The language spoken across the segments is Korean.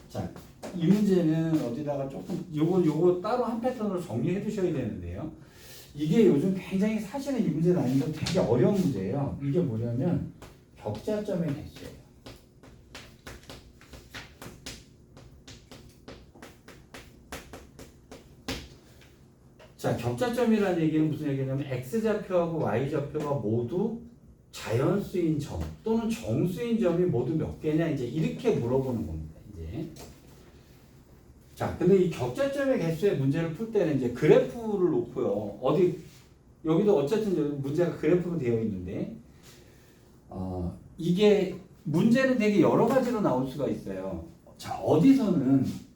자, 이 문제는 어디다가 조금 요거 따로 한 패턴으로 정리해 두셔야 되는데요. 이게 요즘 굉장히 사실은 이 문제 난이도 되게 어려운 문제예요. 이게 뭐냐면 격자점의 개수예요. 자, 격자점이라는 얘기는 무슨 얘기냐면 x좌표하고 y좌표가 모두 자연수인 점 또는 정수인 점이 모두 몇 개냐 이제 이렇게 물어보는 겁니다. 이제 자, 근데 이 격자점의 개수의 문제를 풀 때는 이제 그래프를 놓고요. 어디 여기도 어쨌든 문제가 그래프로 되어 있는데 이게 문제는 되게 여러 가지로 나올 수가 있어요. 자, 어디서는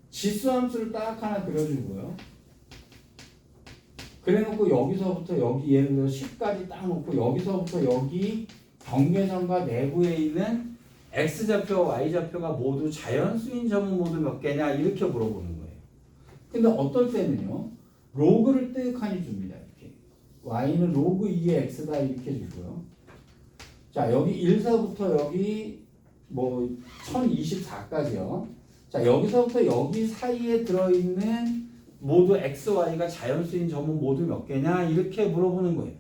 지수함수를 딱 하나 그려주고요. 그래놓고 여기서부터 여기 예를 들어 10까지 딱 놓고 여기서부터 여기 경계선과 내부에 있는 x좌표와 y좌표가 모두 자연수인 점은 모두 몇 개냐 이렇게 물어보는 거예요. 근데 어떨 때는요. 로그를 뜨악하니 줍니다. 이렇게 y는 로그 2의 x다 이렇게 주고요. 자, 여기 1서부터 여기 뭐 1024까지요. 자, 여기서부터 여기 사이에 들어있는 모두 x, y가 자연수인 점은 모두 몇 개냐 이렇게 물어보는 거예요.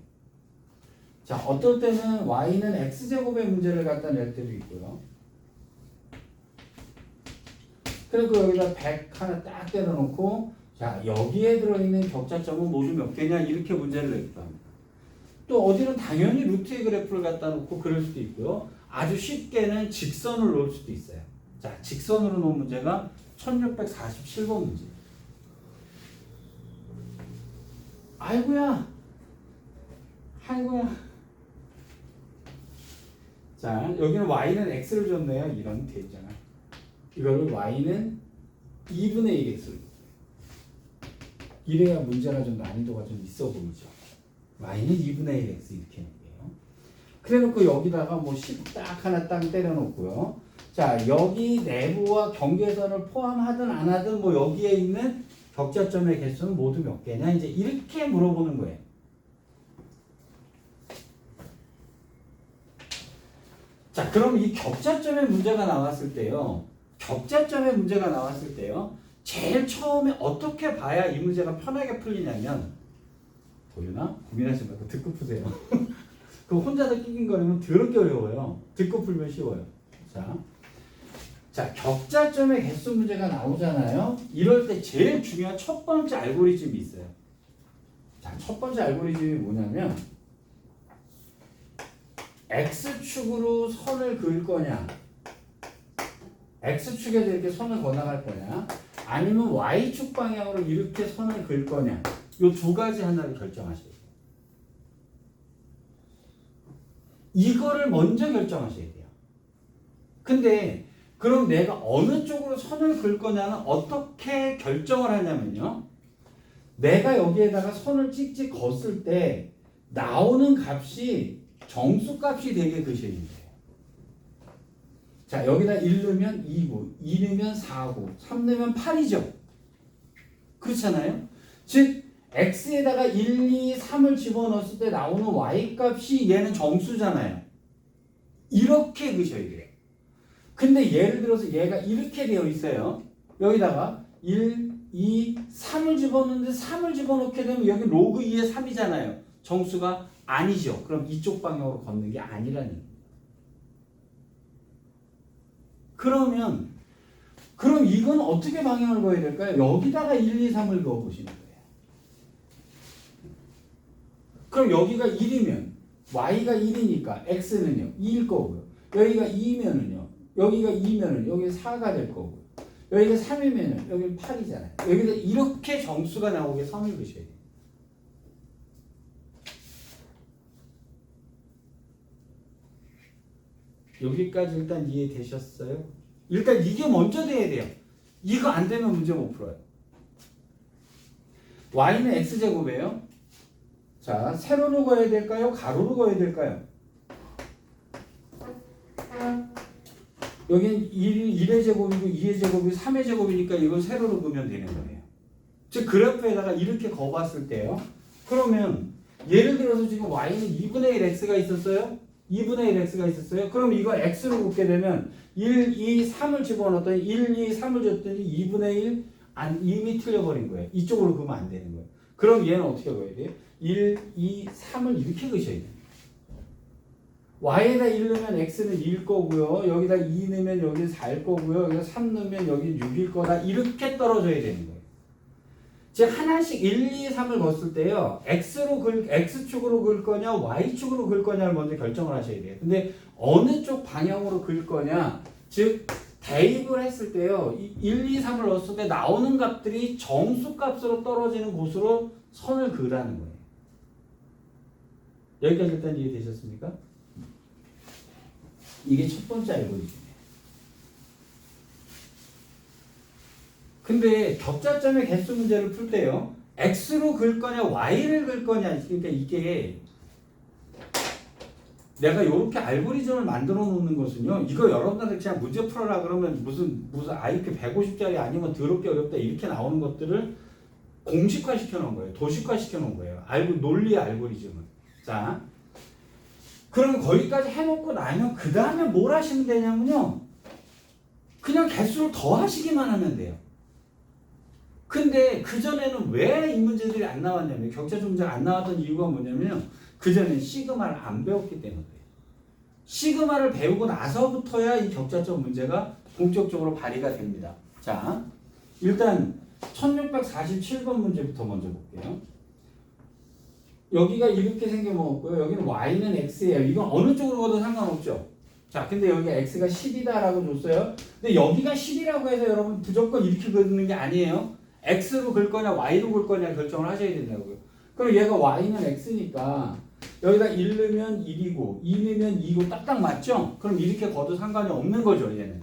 자, 어떨 때는 y는 x제곱의 문제를 갖다 낼 때도 있고요. 그리고 여기다 100 하나 딱 때려놓고 자, 여기에 들어있는 격자점은 모두 몇 개냐 이렇게 문제를 내기도 합니다. 또 어디는 당연히 루트의 그래프를 갖다 놓고 그럴 수도 있고요. 아주 쉽게는 직선을 놓을 수도 있어요. 자, 직선으로 놓은 문제가 1647번 문제. 아이고야. 자, 여기는 y는 x를 줬네요. 이런 돼 있잖아. 이거를 y는 2분의 1x를. 이래야 문제가 좀 난이도가 좀 있어 보이죠. y는 2분의 1x 이렇게 할게요. 그래 놓고 여기다가 뭐 10 딱 하나 딱 때려 놓고요. 자, 여기 내부와 경계선을 포함하든 안 하든 뭐 여기에 있는 격자점의 개수는 모두 몇 개냐 이제 이렇게 물어보는 거예요. 자, 그럼 이 격자점의 문제가 나왔을 때요. 제일 처음에 어떻게 봐야 이 문제가 편하게 풀리냐면 보이나? 고민하지 말고 듣고 푸세요. 그 혼자서 낑낑거리면 더럽게 어려워요. 듣고 풀면 쉬워요. 자, 격자점의 개수 문제가 나오잖아요. 이럴 때 제일 중요한 첫 번째 알고리즘이 있어요. 자, 첫 번째 알고리즘이 뭐냐면 x축으로 선을 그을 거냐, x축에서 이렇게 선을 거나갈 거냐, 아니면 y축 방향으로 이렇게 선을 그을 거냐, 이 두 가지 하나를 결정하셔야 돼요. 이거를 먼저 결정하셔야 돼요. 근데 그럼 내가 어느 쪽으로 선을 그을 거냐는 어떻게 결정을 하냐면요. 내가 여기에다가 선을 찍찍 걷을 때 나오는 값이 정수값이 되게 그셔야 돼요. 자, 여기다 1 넣으면 2고 2 넣으면 4고 3 넣으면 8이죠. 그렇잖아요. 즉 x에다가 1, 2, 3을 집어넣었을 때 나오는 y값이 얘는 정수잖아요. 이렇게 그셔야 돼요. 근데 예를 들어서 얘가 이렇게 되어 있어요. 여기다가 1, 2, 3을 집어넣는데 3을 집어넣게 되면 여기 로그 2의 3이잖아요. 정수가 아니죠. 그럼 이쪽 방향으로 걷는 게 아니라는 얘기예요. 그럼 이건 어떻게 방향을 그어야 될까요? 여기다가 1, 2, 3을 그어 보시는 거예요. 그럼 여기가 1이면 y가 1이니까 x는요 2일 거고요. 여기가 2면은요. 여기가 2면은 여기 4가 될 거고, 여기가 3이면은 여기는 8이잖아요. 여기다 이렇게 정수가 나오게 선을 그으셔야 돼요. 여기까지 일단 이해되셨어요? 일단 이게 먼저 돼야 돼요. 이거 안 되면 문제 못 풀어요. y는 x제곱이에요. 자, 세로로 그어야 될까요? 가로로 그어야 될까요? 여긴 1의 제곱이고 2의 제곱이 3의 제곱이니까 이건 세로로 그으면 되는 거예요. 즉 그래프에다가 이렇게 그어봤을 때요. 그러면 예를 들어서 지금 y는 2분의 1 x가 있었어요. 2분의 1 x가 있었어요. 그럼 이거 x로 긋게 되면 1, 2, 3을 집어넣었더니 1, 2, 3을 줬더니 2분의 1 이미 틀려버린 거예요. 이쪽으로 그으면 안 되는 거예요. 그럼 얘는 어떻게 그어야 돼요? 1, 2, 3을 이렇게 그으셔야 돼요. y에다 1 넣으면 x는 2일 거고요. 여기다 2 넣으면 여기는 4일 거고요. 여기다 3 넣으면 여기는 6일 거다. 이렇게 떨어져야 되는 거예요. 즉 하나씩 1, 2, 3을 걷을 때요. x축으로 그을 거냐 y축으로 그을 거냐를 먼저 결정을 하셔야 돼요. 근데 어느 쪽 방향으로 그을 거냐, 즉 대입을 했을 때요. 1, 2, 3을 넣었을 때 나오는 값들이 정수값으로 떨어지는 곳으로 선을 그으라는 거예요. 여기까지 일단 이해되셨습니까? 이게 첫 번째 알고리즘이에요. 근데 격자점의 개수 문제를 풀 때요. x로 그을 거냐 y를 그을 거냐, 그러니까 이게 내가 이렇게 알고리즘을 만들어 놓는 것은요. 이거 여러분들한테 그냥 문제 풀어라 그러면 무슨 IQ 150짜리 아니면 더럽게 어렵다 이렇게 나오는 것들을 공식화 시켜 놓은 거예요. 도식화 시켜 놓은 거예요. 논리 알고리즘을. 자, 그럼 거기까지 해놓고 나면 그 다음에 뭘 하시면 되냐면요. 그냥 개수를 더 하시기만 하면 돼요. 근데 그전에는 왜 이 문제들이 안 나왔냐면, 격자점 문제가 안 나왔던 이유가 뭐냐면요. 그전엔 시그마를 안 배웠기 때문이에요. 시그마를 배우고 나서부터야 이 격자점 문제가 본격적으로 발휘가 됩니다. 자, 일단 1647번 문제부터 먼저 볼게요. 여기가 이렇게 생겨먹었고요. 여기는 y는 x예요. 이건 어느 쪽으로 가도 상관없죠. 자, 근데 여기가 x가 10이다라고 줬어요. 근데 여기가 10이라고 해서 여러분 무조건 이렇게 그리는 게 아니에요. x로 그을 거냐 y로 그을 거냐 결정을 하셔야 된다고요. 그럼 얘가 y는 x니까 여기다 1 넣으면 1이고 2 넣으면 2고 딱딱 맞죠? 그럼 이렇게 거도 상관이 없는 거죠, 얘는.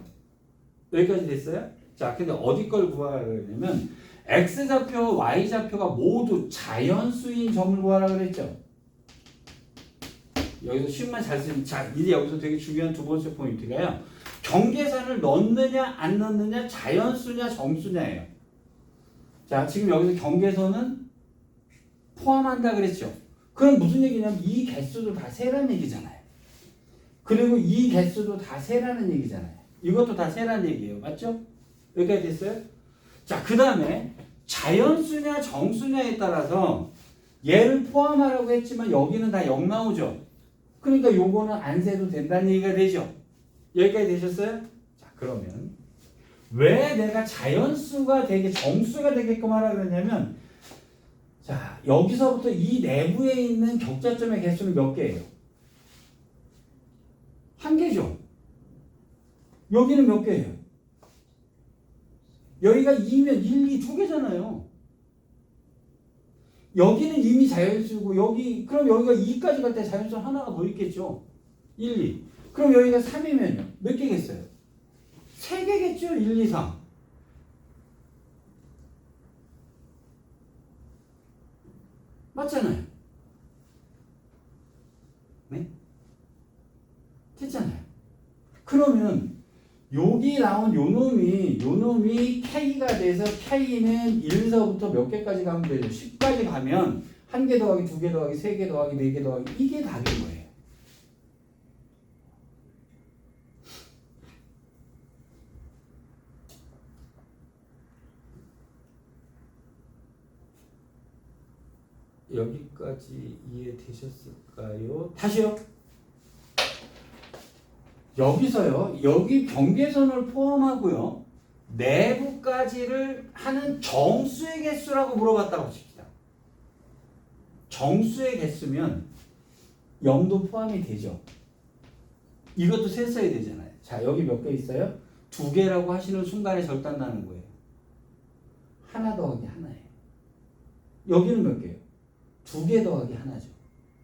여기까지 됐어요? 자, 근데 어디 걸 구하라 그러냐면 x좌표, y좌표가 모두 자연수인 점을 구하라 그랬죠. 여기서 식만 잘 쓰면, 자, 이제 여기서 되게 중요한 두 번째 포인트가요. 경계선을 넣느냐 안 넣느냐, 자연수냐 정수냐예요. 자, 지금 여기서 경계선은 포함한다 그랬죠. 그럼 무슨 얘기냐면 이 개수도 다 세라는 얘기잖아요. 그리고 이 개수도 다 세라는 얘기잖아요. 이것도 다 세라는 얘기예요. 맞죠? 여기까지 됐어요? 자, 그 다음에 자연수냐 정수냐에 따라서 얘를 포함하라고 했지만 여기는 다 0 나오죠. 그러니까 요거는 안 세도 된다는 얘기가 되죠. 여기까지 되셨어요? 자, 그러면 왜 내가 자연수가 되게 정수가 되게끔 하라 그러냐면, 자, 여기서부터 이 내부에 있는 격자점의 개수는 몇 개예요? 한 개죠. 여기는 몇 개예요? 여기가 2면 1, 2 두 개잖아요. 여기는 이미 자연수고 그럼 여기가 2까지 갈 때 자연수 하나가 더 있겠죠. 1, 2. 그럼 여기가 3이면요. 몇 개겠어요? 3개겠죠. 1, 2, 3. 맞잖아요. 네? 됐잖아요. 그러면 여기 나온 요 놈이 K가 돼서 K는 1서부터 몇 개까지 가면 되죠? 10까지 가면 1개 더하기 2개 더하기 3개 더하기 4개 더하기 이게 답인 거예요. 여기까지 이해되셨을까요? 다시요. 여기서요. 여기 경계선을 포함하고요. 내부까지를 하는 정수의 개수라고 물어봤다고 칩시다. 정수의 개수면 0도 포함이 되죠. 이것도 셌어야 되잖아요. 자, 여기 몇 개 있어요? 2개라고 하시는 순간에 절단 나는 거예요. 하나 더하기 하나예요. 여기는 몇 개예요? 2개 더하기 하나죠.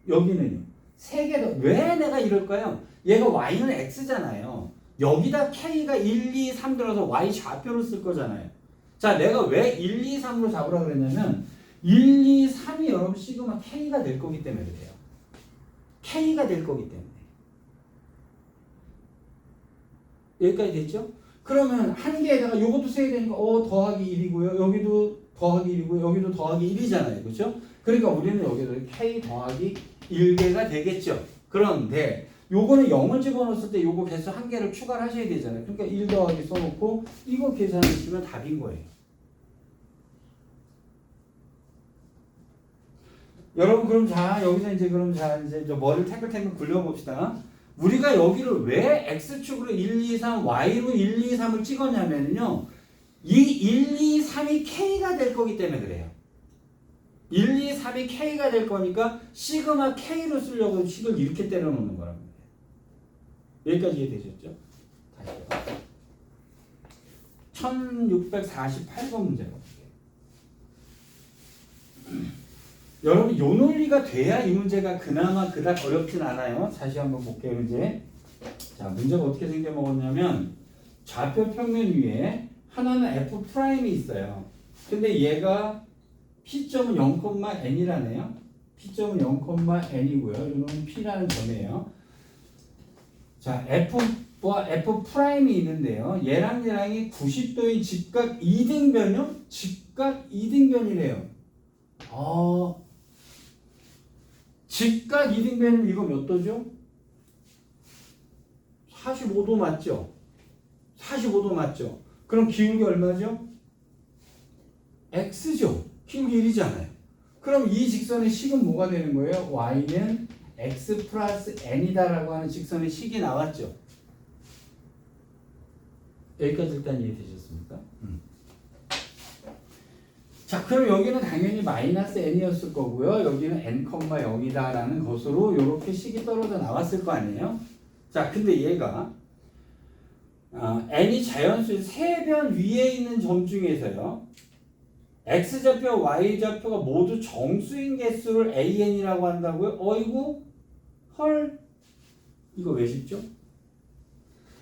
여기는요. 3개 더. 왜 내가 이럴까요? 얘가 y는 x잖아요. 여기다 k가 1, 2, 3 들어서 y 좌표를 쓸 거잖아요. 자, 내가 왜 1, 2, 3으로 잡으라 그랬냐면 1, 2, 3이 여러분 시그마 k가 될 거기 때문에 그래요. k가 될 거기 때문에. 여기까지 됐죠? 그러면 한 개에다가 요것도 세야 되니까 더하기 1이고요. 여기도 더하기 1이고요. 여기도 더하기 1이잖아요. 그렇죠? 그러니까 우리는 여기도 k 더하기 1개가 되겠죠. 그런데 요거는 0을 집어넣었을 때 요거 개수 한 개를 추가를 하셔야 되잖아요. 그러니까 1 더하기 써놓고 이거 계산하시면 답인 거예요. 여러분 그럼 자 여기서 이제 그럼 자 이제 머리를 탱글탱글 굴려봅시다. 우리가 여기를 왜 x축으로 1, 2, 3, y로 1, 2, 3을 찍었냐면요. 이 1, 2, 3이 k가 될 거기 때문에 그래요. 1, 2, 3이 k가 될 거니까 시그마 k로 쓰려고 식을 이렇게 때려놓는 거라고. 여기까지 이해되셨죠? 다시요. 1648번 문제가 볼게요. 여러분 요 논리가 돼야 이 문제가 그나마 그닥 어렵진 않아요. 다시 한번 볼게요. 이제 자 문제가 어떻게 생겨 먹었냐면 좌표 평면 위에 하나는 F'이 있어요. 근데 얘가 P점은 0,n이라네요. P점은 0,n이고요. 이거는 P라는 점이에요. 자, F와 F'이 있는데요. 얘랑 얘랑이 90도의 직각 이등변이요? 직각 이등변이래요. 직각 이등변이면 이거 몇 도죠? 45도 맞죠? 45도 맞죠? 그럼 기울기 얼마죠? X죠. 기울기 1이잖아요. 그럼 이 직선의 식은 뭐가 되는 거예요? Y는 X 플러스 N이다라고 하는 직선의 식이 나왔죠. 여기까지 일단 이해되셨습니까? 자, 그럼 여기는 당연히 마이너스 N이었을 거고요. 여기는 N, 0이다라는 것으로 이렇게 식이 떨어져 나왔을 거 아니에요? 자, 근데 얘가 N이 자연수의 세 변 위에 있는 점 중에서요. X좌표와 Y좌표가 모두 정수인 개수를 AN이라고 한다고요? 어이구 헐 이거 왜 쉽죠?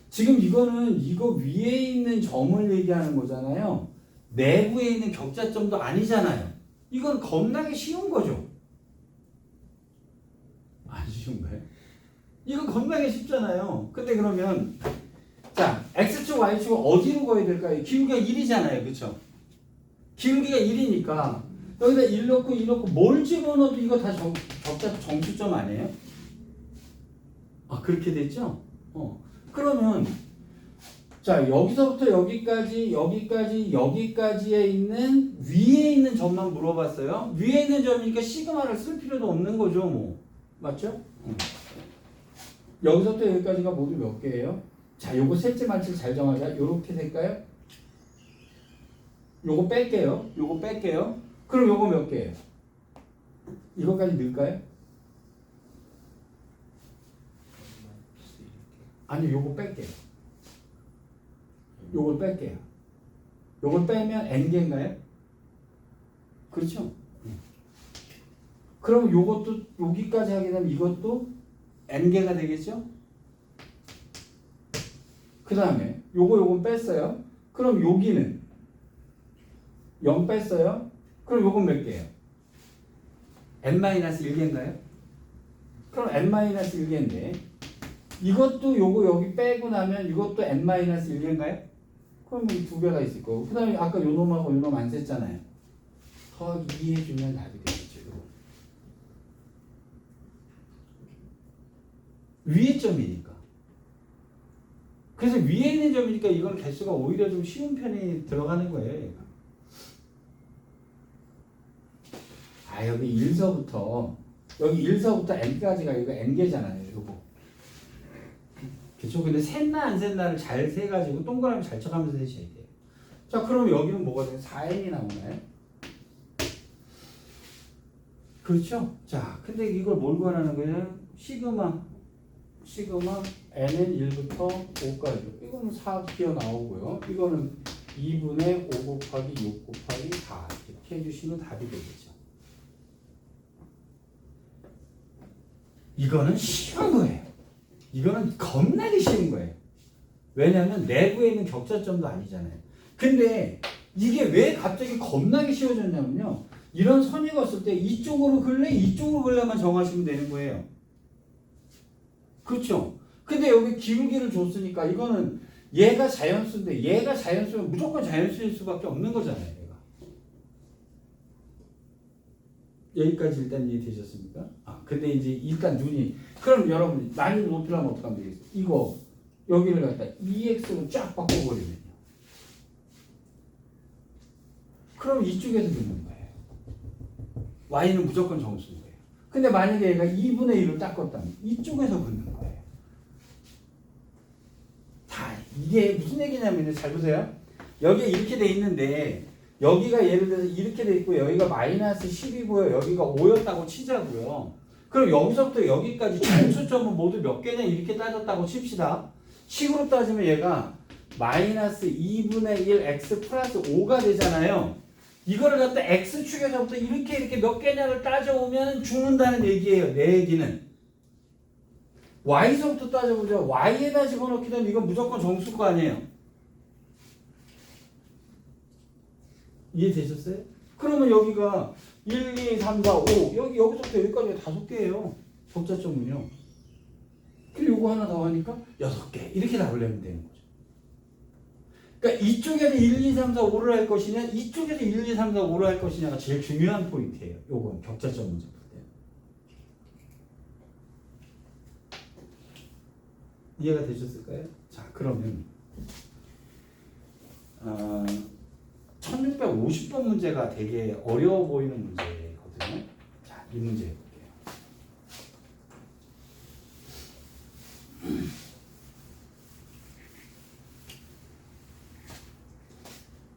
지금 이거는 이거 위에 있는 점을 얘기하는 거잖아요. 내부에 있는 격자점도 아니잖아요. 이건 겁나게 쉬운 거죠. 안 쉬운가요? 이건 겁나게 쉽잖아요. 근데 그러면 자 X축 Y축을 어디로 거야 될까요? 기울기가 1이잖아요. 그쵸? 기울기가 1이니까 여기다 1 넣고 2 넣고 뭘 집어넣어도 이거 다 격자 정수점 아니에요? 아 그렇게 됐죠? 그러면 자 여기서부터 여기까지 여기까지에 있는 위에 있는 점만 물어봤어요. 위에 있는 점이니까 시그마를 쓸 필요도 없는 거죠 뭐. 맞죠? 여기서부터 여기까지가 모두 몇 개예요? 자 요거 셋째 만칠 잘 정하자. 요렇게 될까요? 요거 뺄게요. 그럼 요거 몇 개예요? 이거까지 넣을까요? 아니 요거 뺄게요. 요걸 뺄게요. 요걸 빼면 n개인가요? 그렇죠? 그럼 요것도 여기까지 하게 되면 이것도 n개가 되겠죠? 그 다음에 요거 뺐어요. 그럼 여기는 0 뺐어요. 그럼 요건 몇 개예요? n-1개인가요? 그럼 n-1개인데 이것도 요거 여기 빼고 나면 이것도 n-1개인가요? 그럼 이 두 개가 있을 거고 그 다음에 아까 요 놈하고 요 놈 안 셌잖아요. 더하기 2 해주면 답이 되겠죠. 요거. 위에 점이니까. 그래서 위에 있는 점이니까 이건 개수가 오히려 좀 쉬운 편이 들어가는 거예요. 얘가. 여기 1서부터 n까지가 이거 n개잖아요. 요거. 그쵸? 근데 셋나 안 셋나를 잘 세가지고 동그라미 잘 쳐가면서 세셔야 돼요. 자, 그럼 여기는 뭐가 돼요? 4n이 나오나요? 그렇죠? 자, 근데 이걸 뭘 구하라는 거예요? 시그마 n은 1부터 5까지. 이거는 4 튀어나오고요. 이거는 2분의 5 곱하기 6 곱하기 4 이렇게 해주시면 답이 되겠죠. 이거는 쉬운 거예요. 이거는 겁나게 쉬운 거예요. 왜냐하면 내부에 있는 격자점도 아니잖아요. 근데 이게 왜 갑자기 겁나게 쉬워졌냐면요. 이런 선이 걷을 때 이쪽으로 글래만 정하시면 되는 거예요. 그렇죠? 근데 여기 기울기를 줬으니까 이거는 얘가 자연수인데 얘가 자연수면 무조건 자연수일 수밖에 없는 거잖아요. 여기까지 일단 이해되셨습니까? 근데 이제 일단 눈이 그럼 여러분 난이도 높이려면 어떻게 하면 되겠어요? 이거 여기를 갖다 EX로 쫙 바꿔버리면요. 그럼 이쪽에서 넣는 거예요. Y는 무조건 정수인 거예요. 근데 만약에 얘가 2분의 1을 닦았다면 이쪽에서 긋는 거예요. 다 이게 무슨 얘기냐면요. 잘 보세요. 여기에 이렇게 돼 있는데 여기가 예를 들어서 이렇게 돼 있고 여기가 마이너스 10이고요. 여기가 5였다고 치자고요. 그럼 여기서부터 여기까지 정수점은 모두 몇 개냐 이렇게 따졌다고 칩시다. 식으로 따지면 얘가 마이너스 2분의 1 x 플러스 5가 되잖아요. 이거를 갖다 x축에서부터 이렇게 몇 개냐를 따져오면 죽는다는 얘기예요. 내 얘기는. y서부터 따져보죠. y에다 집어넣게 되면 이건 무조건 정수일 거 아니에요. 이해되셨어요? 그러면 여기가 1, 2, 3, 4, 5 여기서부터 여기까지가 5개예요. 적자점은요. 그리고 요거 하나 더 하니까 6개 이렇게 나오려면 되는 거죠. 그러니까 이쪽에서 1, 2, 3, 4, 5를 할 것이냐 이쪽에서 1, 2, 3, 4, 5를 할 것이냐가 제일 중요한 포인트예요. 요건 격자점 문제 풀 때. 이해가 되셨을까요? 자 그러면 1650번 문제가 되게 어려워 보이는 문제거든요. 자, 이 문제 해볼게요.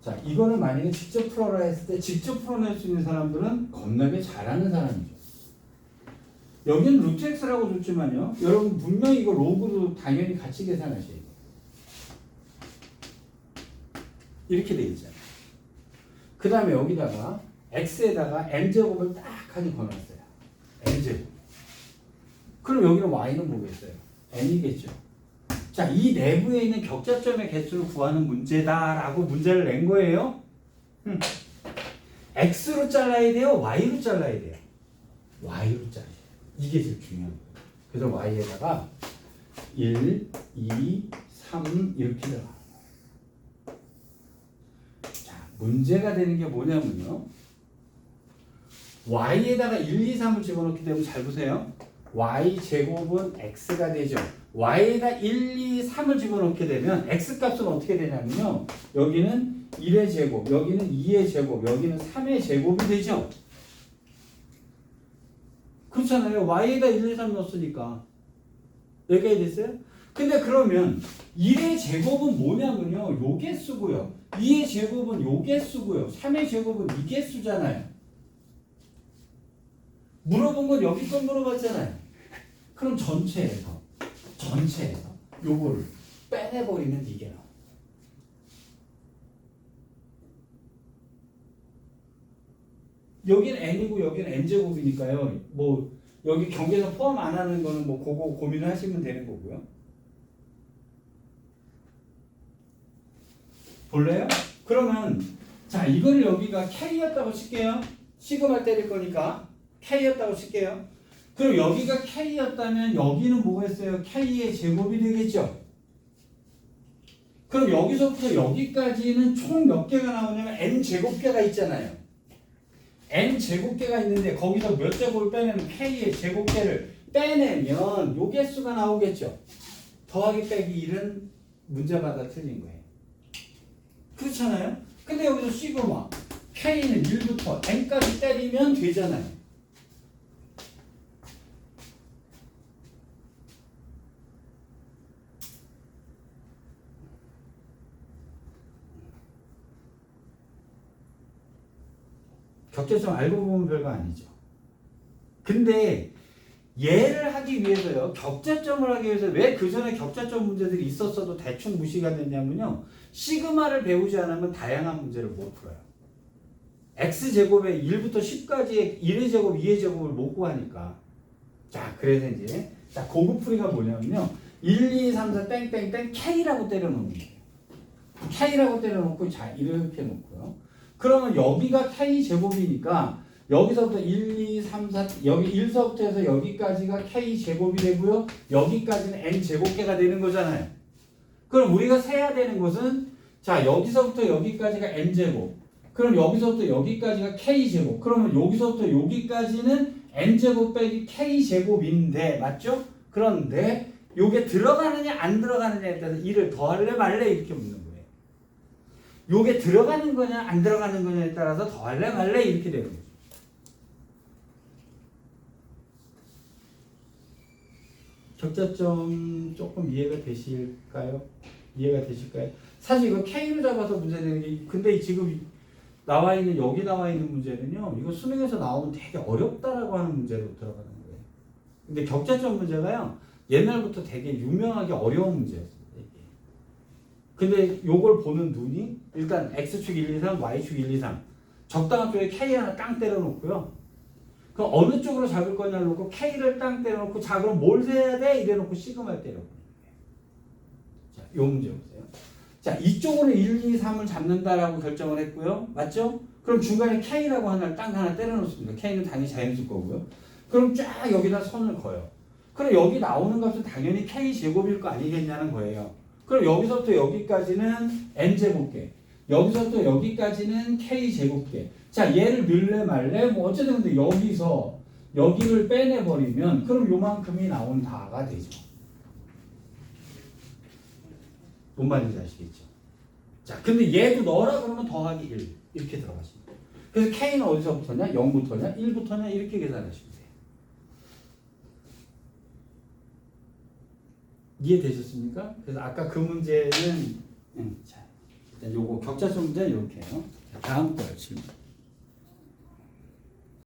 자, 이거는 만약에 직접 풀어라 했을 때 직접 풀어낼 수 있는 사람들은 겁나게 잘하는 사람이죠. 여기는 루트 x라고 줬지만요. 여러분 분명히 이거 로그도 당연히 같이 계산하셔야 돼요. 이렇게 돼 있잖아요. 그 다음에 여기다가 x에다가 n제곱을 딱 하니 걸었어요. n제곱. 그럼 여기는 y는 뭐겠어요? n이겠죠. 자, 이 내부에 있는 격자점의 개수를 구하는 문제다라고 문제를 낸 거예요. x로 잘라야 돼요? y로 잘라야 돼요? y로 잘라야 돼요. 이게 제일 중요한 거예요. 그래서 y에다가 1, 2, 3 이렇게 들어가요. 문제가 되는 게 뭐냐면요. y에다가 1, 2, 3을 집어넣게 되면 잘 보세요. y제곱은 x가 되죠. y에다 1, 2, 3을 집어넣게 되면 x값은 어떻게 되냐면요. 여기는 1의 제곱, 여기는 2의 제곱, 여기는 3의 제곱이 되죠. 그렇잖아요. y에다 1, 2, 3 넣었으니까. 여기까지 됐어요? 근데 그러면 1의 제곱은 뭐냐면요. 요 개수고요. 2의 제곱은 요 개수고요. 3의 제곱은 이 개수잖아요. 물어본 건 여기 건 물어봤잖아요. 그럼 전체에서 요거를 빼내버리면 이게 나와요. 여기는 n이고 여기는 n제곱이니까요. 뭐 여기 경계선 포함 안 하는 거는 뭐 그거 고민을 하시면 되는 거고요. 볼래요? 그러면 자 이거를 여기가 K였다고 칠게요. 시그마 때릴 거니까 K였다고 칠게요. 그럼 여기가 K였다면 여기는 뭐겠어요? K의 제곱이 되겠죠. 그럼 여기서부터 여기까지는 총 몇 개가 나오냐면 N제곱개가 있잖아요. N제곱개가 있는데 거기서 몇 제곱을 빼내면 K의 제곱개를 빼내면 요 개수가 나오겠죠. 더하기 빼기 1은 문제마다 틀린 거예요. 그렇잖아요? 근데 여기서 시그마 K는 1부터 N까지 때리면 되잖아요. 격자점 알고 보면 별거 아니죠. 근데 얘를 하기 위해서요. 격자점을 하기 위해서 왜 그 전에 격자점 문제들이 있었어도 대충 무시가 됐냐면요. 시그마를 배우지 않으면 다양한 문제를 못 풀어요. x제곱에 1부터 10까지의 1의 제곱, 2의 제곱을 못 구하니까. 자, 그래서 이제 자 고급풀이가 뭐냐면요. 1, 2, 3, 4 땡땡땡 K라고 때려놓는 거예요. K라고 때려놓고 자 이렇게 놓고요. 그러면 여기가 K제곱이니까 여기서부터 1, 2, 3, 4 여기 1서부터 해서 여기까지가 K제곱이 되고요. 여기까지는 N제곱개가 되는 거잖아요. 그럼 우리가 세야 되는 것은 자 여기서부터 여기까지가 N제곱 그럼 여기서부터 여기까지가 K제곱. 그러면 여기서부터 여기까지는 N제곱 빼기 K제곱인데, 맞죠? 그런데 요게 들어가느냐 안 들어가느냐에 따라서 2를 더할래 말래 이렇게 묻는 거예요. 요게 들어가는 거냐 안 들어가는 거냐에 따라서 더할래 말래 이렇게 되는 거죠. 격자점 조금 이해가 되실까요? 이해가 되실까요? 사실 이거 K로 잡아서 문제 내는 게, 근데 지금 나와 있는, 여기 나와 있는 문제는요, 이거 수능에서 나오면 되게 어렵다라고 하는 문제로 들어가는 거예요. 근데 격자점 문제가요, 옛날부터 되게 유명하게 어려운 문제였습니다, 이게. 근데 요걸 보는 눈이, 일단 X축 1, 2, 3, Y축 1, 2, 3. 적당한 쪽에 K 하나 땅 때려놓고요. 그럼 어느 쪽으로 잡을 거냐를 놓고 K를 땅 때려놓고, 자, 그럼 뭘 세야 돼? 이래 놓고 시그마를 때려보는 거예요. 자, 요 문제 보세요. 자, 이쪽으로 1, 2, 3을 잡는다라고 결정을 했고요. 맞죠? 그럼 중간에 K라고 하나, 땅 하나 때려놓습니다. K는 당연히 자연수 거고요. 그럼 쫙 여기다 선을 그어요. 그럼 여기 나오는 값은 당연히 K제곱일 거 아니겠냐는 거예요. 그럼 여기서부터 여기까지는 N제곱계. 여기서부터 여기까지는 K제곱계. 자, 얘를 넣을래 말래? 뭐 어쨌든 근데 여기서 여기를 빼내버리면 그럼 요만큼이 나온다가 되죠. 뭔 말인지 아시겠죠? 자, 근데 얘도 넣어라 그러면 더하기 1 이렇게 들어가십니다. 그래서 K는 어디서부터냐? 0부터냐? 1부터냐? 이렇게 계산하시면 돼요. 이해되셨습니까? 그래서 아까 그 문제는 자, 일단 요거 격자점 문제는 이렇게 해요. 자, 다음 거요, 질문.